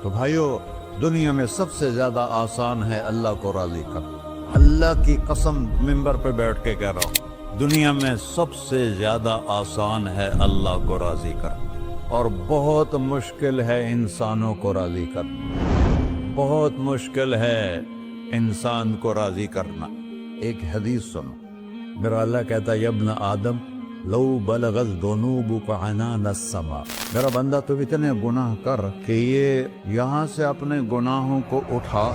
تو بھائیو، دنیا میں سب سے زیادہ آسان ہے اللہ کو راضی کرنا۔ اللہ کی قسم منبر پہ بیٹھ کے کہہ رہا ہوں، دنیا میں سب سے زیادہ آسان ہے اللہ کو راضی کرنا، اور بہت مشکل ہے انسانوں کو راضی کرنا۔ بہت مشکل ہے انسان کو راضی کرنا۔ ایک حدیث سنو، میرا اللہ کہتا ہے یا ابن آدم لو بلغت ذنوبک عنان السماء، میرا بندہ تو اتنے گناہ کر کہ یہ یہاں سے اپنے گناہوں کو اٹھا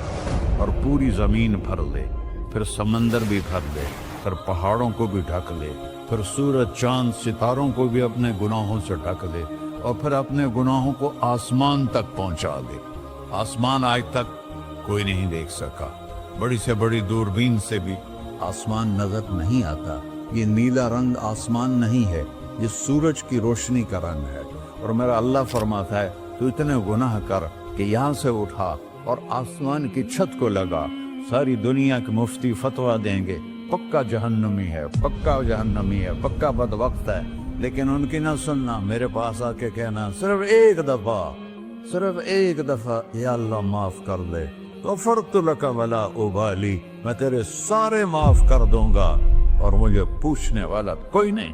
اور پوری زمین بھر لے، پھر سمندر بھی بھر لے، پھر پہاڑوں کو بھی ڈھک لے، پھر سورج چاند ستاروں کو بھی اپنے گناہوں سے ڈھک لے، اور پھر اپنے گناہوں کو آسمان تک پہنچا دے۔ آسمان آج تک کوئی نہیں دیکھ سکا، بڑی سے بڑی دوربین سے بھی آسمان نظر نہیں آتا۔ یہ نیلا رنگ آسمان نہیں ہے، یہ سورج کی روشنی کا رنگ ہے۔ اور میرا اللہ فرماتا ہے تو اتنے گناہ کر کہ یہاں سے اٹھا اور آسمان کی چھت کو لگا، ساری دنیا کے مفتی فتویٰ دیں گے پکا جہنمی ہے، پکا جہنمی ہے، پکا بدبخت ہے، لیکن ان کی نہ سننا، میرے پاس آ کے کہنا صرف ایک دفعہ یا اللہ معاف کر دے، غفرت لک ولا ابالی، میں تیرے سارے معاف کر دوں گا اور مجھے پوچھنے والا کوئی نہیں۔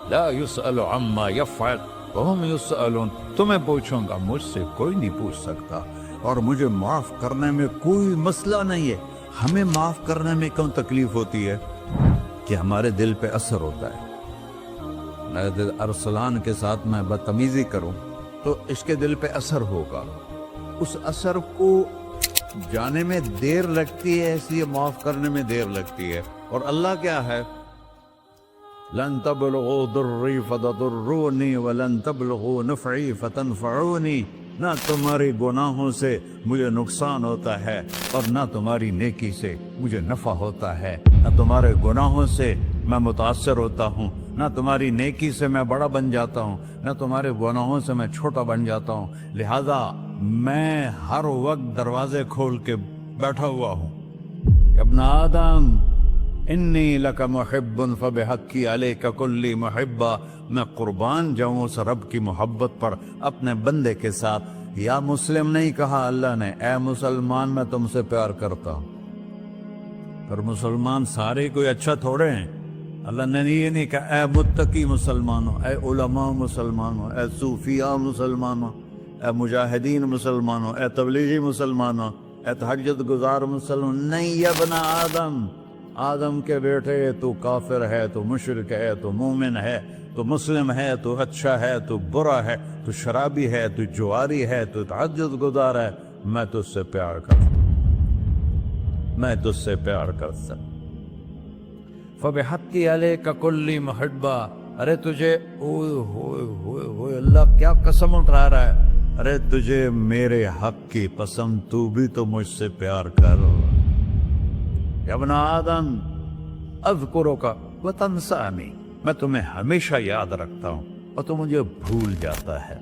لا يسأل عما يفعل وهم يسألون، تمہیں پوچھوں گا، مجھ سے کوئی نہیں پوچھ سکتا، اور مجھے معاف کرنے میں کوئی مسئلہ نہیں ہے۔ ہمیں معاف کرنے میں کیوں تکلیف ہوتی ہے؟ کہ ہمارے دل پہ اثر ہوتا ہے۔ میرے دل ارسلان کے ساتھ میں بدتمیزی کروں تو اس کے دل پہ اثر ہوگا، اس اثر کو جانے میں دیر لگتی ہے، اس لیے معاف کرنے میں دیر لگتی ہے۔ اور اللہ کیا ہے؟ لن تبلغوا ضرری فتضرونی ولن تبلغوا نفعی فتنفعونی، نہ تمہاری گناہوں سے مجھے نقصان ہوتا ہے اور نہ تمہاری نیکی سے مجھے نفع ہوتا ہے۔ نہ تمہارے گناہوں سے میں متاثر ہوتا ہوں، نہ تمہاری نیکی سے میں بڑا بن جاتا ہوں، نہ تمہارے گناہوں سے میں چھوٹا بن جاتا ہوں۔ لہذا میں ہر وقت دروازے کھول کے بیٹھا ہوا ہوں۔ ابن آدم انی لک محب فبحقی علیک کلی محبہ، میں قربان جاؤں اس رب کی محبت پر اپنے بندے کے ساتھ۔ یا مسلم نہیں کہا اللہ نے، اے مسلمان میں تم سے پیار کرتا ہوں۔ پر مسلمان سارے کوئی اچھا تھوڑے ہیں۔ اللہ نے یہ نہیں کہا اے متقی مسلمانوں، اے علماء مسلمانوں، اے صوفیاء مسلمانوں، اے مجاہدین مسلمانوں، اے تبلیغی مسلمانوں، اے تہجد گزار مسلمان، نہیں یا ابن آدم، آدم کے بیٹے، تو کافر ہے، تو مشرک ہے، تو مومن ہے، تو مسلم ہے، تو اچھا ہے، تو برا ہے، تو شرابی ہے، تو جواری ہے، تو تہجد گزار ہے، میں تجھ سے پیار کرتا ہوں، میں تجھ سے پیار کرتا ہوں۔ فبحقی علیک کلی محبہ، ارے تجھے اوئے ہوئے ہوئے ہوئے، اللہ کیا قسم اٹھا رہا ہے، ارے تجھے میرے حق کی پسند، تو بھی تو مجھ سے پیار کر۔ یا ابن آدم اذکرک وتنسانی، میں تمہیں ہمیشہ یاد رکھتا ہوں اور تو مجھے بھول جاتا ہے۔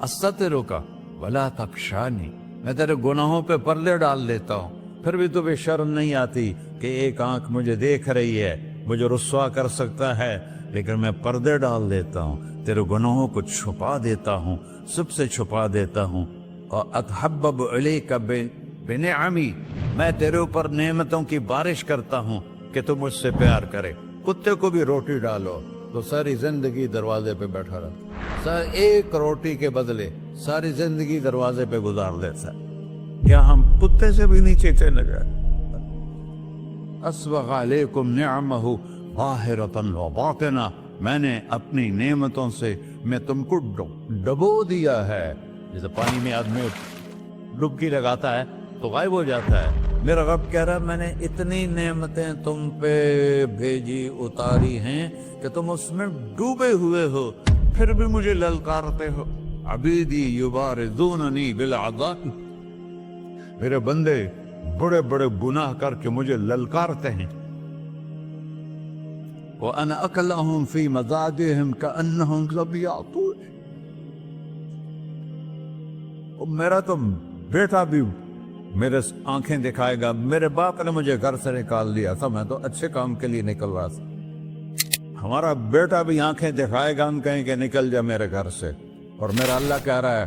استترک ولا تخشانی، میں تیرے گناہوں پہ پردے ڈال دیتا ہوں، پھر بھی تمہیں شرم نہیں آتی کہ ایک آنکھ مجھے دیکھ رہی ہے، مجھے رسوا کر سکتا ہے، لیکن میں پردے ڈال دیتا ہوں، تیرے گناہوں کو چھپا دیتا ہوں، سب سے چھپا دیتا ہوں۔ اور اتحبب الیک بنعمی، میں تیرے اوپر نعمتوں کی بارش کرتا ہوں کہ تو مجھ سے پیار کرے۔ کتے کو بھی روٹی ڈالو تو ساری زندگی دروازے پہ بیٹھا رہتا، ایک روٹی کے بدلے ساری زندگی دروازے پہ گزار دیتا۔ کیا ہم کتے سے بھی نیچے چلے گئے؟ اسبغ علیکم نعمہ ظاہرۃ و باطنہ، میں نے اپنی نعمتوں سے میں تم کو ڈبو دیا ہے۔ جیسے پانی میں آدمی ڈبکی لگاتا ہے تو غائب ہو جاتا ہے، میرا رب کہہ رہا ہے میں نے اتنی نعمتیں تم پہ بھیجی، اتاری ہیں کہ تم اس میں ڈوبے ہوئے ہو، پھر بھی مجھے للکارتے ہو۔ عبیدی یبارزوننی بالعذاب، میرے بندے بڑے بڑے گناہ کر کے مجھے للکارتے ہیں۔ وَأَنَا أَكْلَهُمْ فِي مَزَاجِهِمْ كَأَنَّهُمْ لَبِيَعْطُونَ، میرا تو بیٹا بھی میرے آنکھیں دکھائے گا، میرے باپ نے مجھے گھر سے نکال دیا تھا، میں تو اچھے کام کے لیے نکل رہا تھا، ہمارا بیٹا بھی آنکھیں دکھائے گا، ہم کہیں کہ نکل جا میرے گھر سے۔ اور میرا اللہ کہہ رہا ہے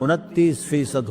29%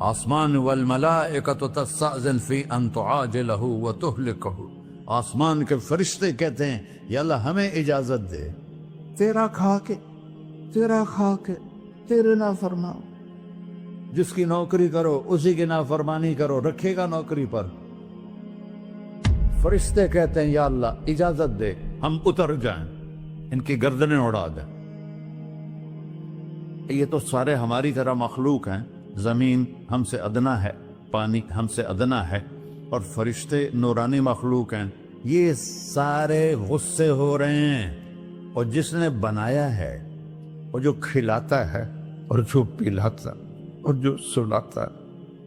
آسمان والملائکۃ تستأذن فی ان تعاجلہ وتہلکہ، آسمان کے فرشتے کہتے ہیں یا اللہ ہمیں اجازت دے، تیرا کھا کے تیرے نافرمان، جس کی نوکری کرو اسی کی نافرمانی کرو، رکھے گا نوکری پر؟ فرشتے کہتے ہیں یا اللہ اجازت دے ہم اتر جائیں، ان کی گردنیں اڑا دیں۔ یہ تو سارے ہماری طرح مخلوق ہیں، زمین ہم سے ادنا ہے، پانی ہم سے ادنا ہے، اور فرشتے نورانی مخلوق ہیں، یہ سارے غصے ہو رہے ہیں۔ اور جس نے بنایا ہے، اور جو کھلاتا ہے، اور جو پلاتا، اور جو سلاتا،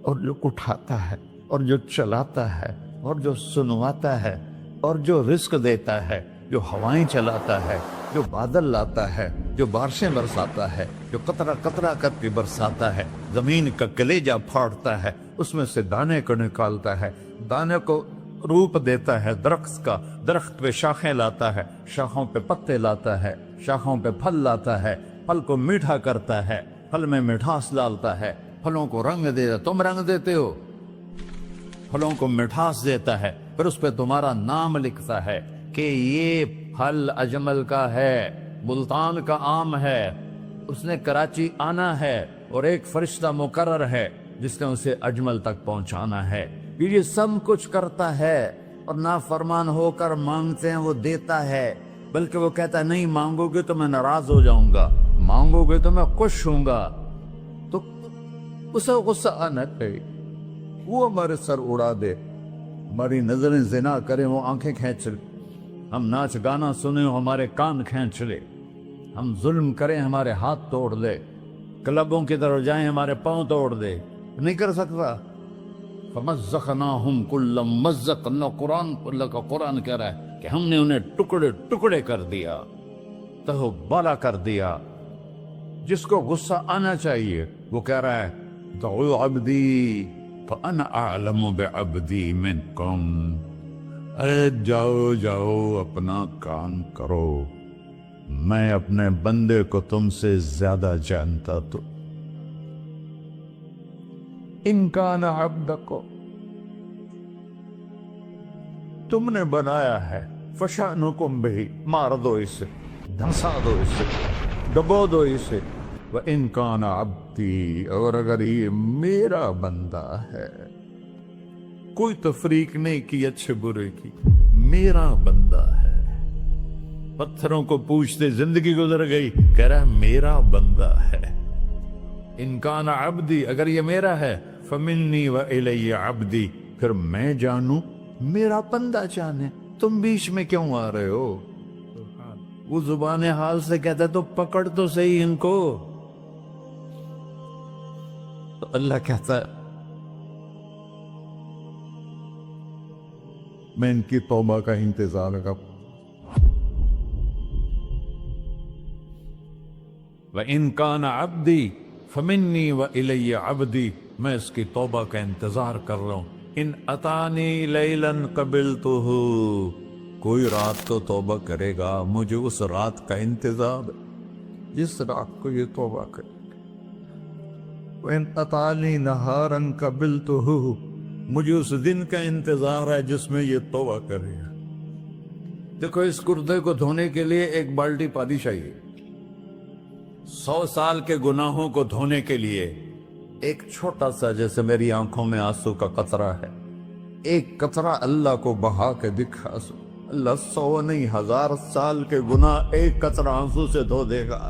اور جو اٹھاتا ہے، اور جو چلاتا ہے، اور جو سنواتا ہے، اور جو رزق دیتا ہے، جو ہوائیں چلاتا ہے، جو بادل لاتا ہے، جو بارشیں برساتا ہے، جو قطرہ قطرہ کر کے برساتا ہے، زمین کا کلیجہ پھاڑتا ہے، اس میں سے دانے کو نکالتا ہے، دانے کو روپ دیتا ہے درخت کا، درخت پہ شاخیں لاتا ہے، شاخوں پہ پتے لاتا ہے، شاخوں پہ پھل لاتا ہے، پھل کو میٹھا کرتا ہے، پھل میں مٹھاس ڈالتا ہے، پھلوں کو رنگ دیتا ہے، تم رنگ دیتے ہو، پھلوں کو مٹھاس دیتا ہے، پھر اس پہ تمہارا نام لکھتا ہے کہ یہ پھل اجمل کا ہے، ملتان کا آم ہے، اس نے کراچی آنا ہے، اور ایک فرشتہ مقرر ہے جس نے اسے اجمل تک پہنچانا ہے۔ یہ سب کچھ کرتا ہے، اور نافرمان ہو کر مانگتے ہیں وہ دیتا ہے، بلکہ وہ کہتا ہے نہیں مانگو گے تو میں ناراض ہو جاؤں گا، مانگو گے تو میں خوش ہوں گا۔ تو اسے غصہ آنا چاہیے، وہ ہمارے سر اڑا دے، ہماری نظریں زنا کریں وہ آنکھیں کھینچ لے، ہم ناچ گانا سنیں ہمارے کان کھینچ لے، ہم ظلم کریں ہمارے ہاتھ توڑ دے، کلبوں کی طرف جائیں ہمارے پاؤں توڑ دے، نہیں کر سکتا۔ فَمَزَّقْنَاهُمْ كُلَّ مُمَزَّقٍ، اللہ کا قرآن کہہ رہا ہے کہ ہم نے انہیں ٹکڑے ٹکڑے کر دیا، تہو بالا کر دیا۔ جس کو غصہ آنا چاہیے وہ کہہ رہا ہے دعوا عبدی فأنا أعلم بعبدی منکم، ارے جاؤ جاؤ اپنا کام کرو، میں اپنے بندے کو تم سے زیادہ جانتا تو۔ ان کان عبدکم، تم نے بنایا ہے، فشانکم بہی، مار دو اسے، دھنسا دو اسے، ڈبو دو اسے۔ وَإِن كَانَ عَبْدِي، اور اگر یہ میرا بندہ ہے، کوئی تفریق نہیں کی اچھے برے کی، میرا بندہ ہے۔ پتھروں کو پوچھتے زندگی گزر گئی، کہہ رہا ہے میرا بندہ ہے۔ ان کان عبدی، اگر یہ میرا ہے، فمنی وإلی عبدی، پھر میں جانوں میرا بندہ جانے، تم بیچ میں کیوں آ رہے ہو؟ وہ زبان حال سے کہتا ہے تو پکڑ تو صحیح ان کو۔ تو اللہ کہتا ہے میں ان کی توبہ کا انتظار کروں۔ وَإِن كَانَ عَبْدِي فَمِنِّي وَإِلَيَّ عَبْدِي، میں اس کی توبہ کا انتظار کر رہا ہوں۔ ان اتانی لیلاً قبلتہ، کوئی رات تو توبہ کرے گا، مجھے اس رات کا انتظار ہے جس رات کو یہ توبہ کرے گا۔ وَإِنْ أَتَانِي نَهَارًا قَبِلْتُهُ، مجھے اس دن کا انتظار ہے جس میں یہ توبہ کرے گا۔ دیکھو اس کردے کو دھونے کے لیے ایک بالٹی پانی چاہیے، 100 سال کے گناہوں کو دھونے کے لیے ایک چھوٹا سا، جیسے میری آنکھوں میں آنسو کا قطرہ ہے، ایک قطرہ اللہ کو بہا کے دکھا، اللہ 100 نہیں 1000 سال کے گناہ ایک قطرہ آنسو سے دھو دے گا۔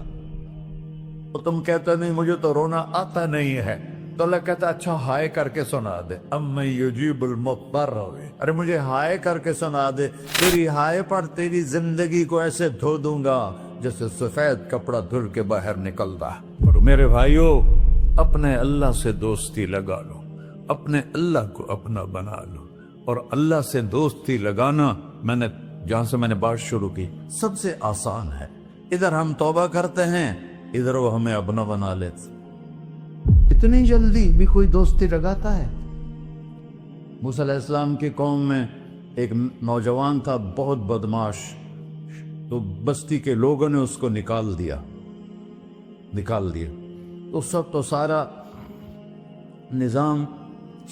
تو تم کہتے نہیں مجھے تو رونا آتا نہیں ہے، تو اللہ کہتا اچھا ہائے کر کے سنا دے، اَمَّن يُجِيبُ الْمُضْطَرَّ، ارے مجھے ہائے کر کے سنا دے، تیری ہائے پر تیری زندگی کو ایسے دھو دوں گا جیسے سفید کپڑا دھل کے باہر نکلتا۔ میرے بھائیو، اپنے اللہ سے دوستی لگا لو، اپنے اللہ کو اپنا بنا لو، اور اللہ سے دوستی لگانا جہاں سے میں نے بات شروع کی سب سے آسان ہے۔ ادھر ہم توبہ کرتے ہیں، ادھر وہ ہمیں اپنا بنا لیتے۔ اتنی جلدی بھی کوئی دوستی لگاتا ہے؟ موسیٰ علیہ السلام کی قوم میں ایک نوجوان تھا بہت بدماش، تو بستی کے لوگوں نے اس کو نکال دیا۔ تو سب تو سارا نظام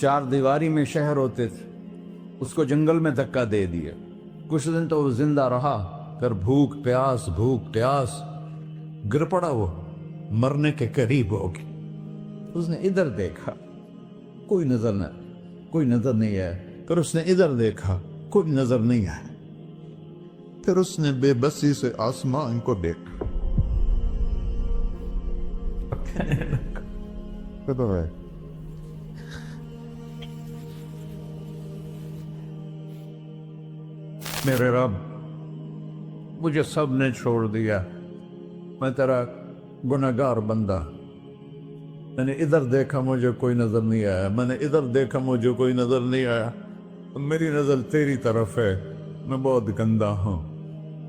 چار دیواری میں شہر ہوتے تھے، اس کو جنگل میں دھکا دے دیا، کچھ دن تو وہ زندہ رہا، پھر بھوک پیاس گر پڑا، وہ مرنے کے قریب ہو گیا۔ اس نے ادھر دیکھا، کوئی نظر نہیں آیا، پھر اس نے ادھر دیکھا، کوئی نظر نہیں آیا، پھر اس نے بے بسی سے آسمان کو دیکھا۔ میرے رب، مجھے سب نے چھوڑ دیا، میں تیرا گنہگار بندہ، میں نے ادھر دیکھا مجھے کوئی نظر نہیں آیا، میں نے ادھر دیکھا مجھے کوئی نظر نہیں آیا، میری نظر تیری طرف ہے، میں بہت گندا ہوں،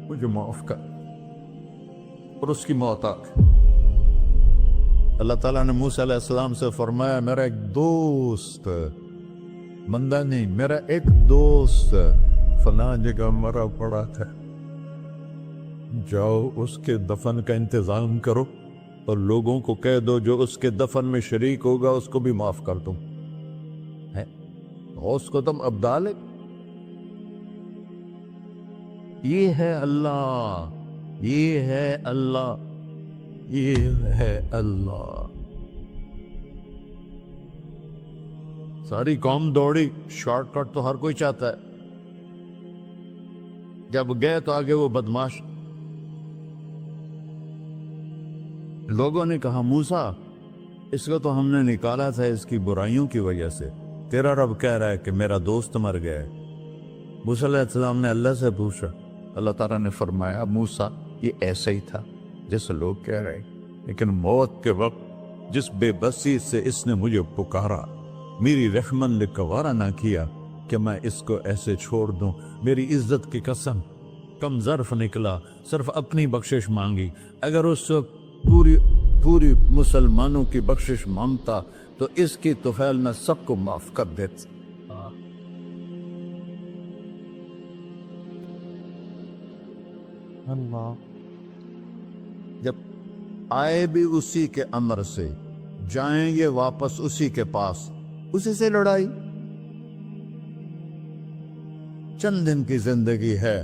مجھے معاف کر۔ اور اس کی موت آ گئی۔ اللہ تعالیٰ نے موسیٰ علیہ السلام سے فرمایا، میرا ایک دوست، بندہ نہیں، میرا ایک دوست فلاں جگہ مرا پڑا تھا، جاؤ اس کے دفن کا انتظام کرو اور لوگوں کو کہہ دو جو اس کے دفن میں شریک ہوگا اس کو بھی معاف کر دو۔ اس کو تم ابدال ہے۔ یہ ہے اللہ، یہ ہے اللہ، یہ ہے اللہ۔ ساری قوم دوڑی، شارٹ کٹ تو ہر کوئی چاہتا ہے، جب گئے تو آگے وہ بدماش۔ لوگوں نے کہا، موسیٰ اس کو تو ہم نے نکالا تھا اس کی برائیوں کی وجہ سے، تیرا رب کہہ رہا ہے کہ میرا دوست مر گیا ہے۔ موسیٰ علیہ السلام نے اللہ سے پوچھا، اللہ تعالیٰ نے فرمایا، موسیٰ یہ ایسا ہی تھا جیسے لوگ کہہ رہے، لیکن موت کے وقت جس بے بسی سے اس نے مجھے پکارا، میری رحمت نے گوارا نہ کیا کہ میں اس کو ایسے چھوڑ دوں، میری عزت کی قسم، کم ظرف نکلا، صرف اپنی بخشش مانگی۔ اگر اس وقت پوری مسلمانوں کی بخشش مانگتا تو اس کی طفیل میں سب کو معاف کر دیتا۔ اللہ جب آئے بھی اسی کے امر سے، جائیں گے واپس اسی کے پاس، اسی سے لڑائی۔ چند دن کی زندگی ہے،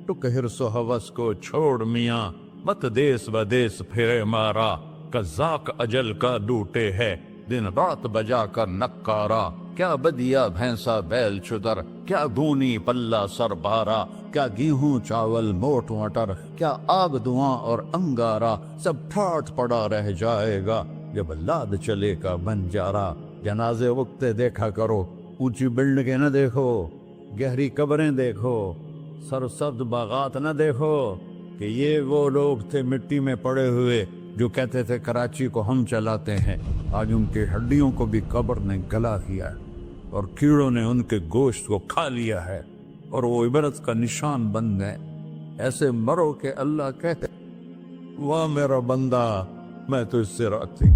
تو حرص و ہوس کو چھوڑ میاں، مت دیس بدیس پھرے مارا، قزاق اجل کا ڈوٹے ہے، دن رات بجا کر نکارا، کیا بدیا بھینسا بیل چدر، کیا گونی پلہ سر بارا، کیا گیہوں چاول موٹ مٹر، کیا آگ دھواں اور انگارا، سب ٹھاٹ پڑا رہ جائے گا جب لاد چلے کا بنجارا۔ جنازے وقتے دیکھا کرو، اونچی بلڈنگیں نہ دیکھو، گہری قبریں دیکھو، سرسبز باغات نہ دیکھو کہ یہ وہ لوگ تھے مٹی میں پڑے ہوئے جو کہتے تھے کراچی کو ہم چلاتے ہیں، آج ان کی ہڈیوں کو بھی قبر نے گلا کیا ہے اور کیڑوں نے ان کے گوشت کو کھا لیا ہے اور وہ عبرت کا نشان بن گئے۔ ایسے مرو کہ اللہ کہتے، واہ میرا بندہ، میں تو اس سے راضی۔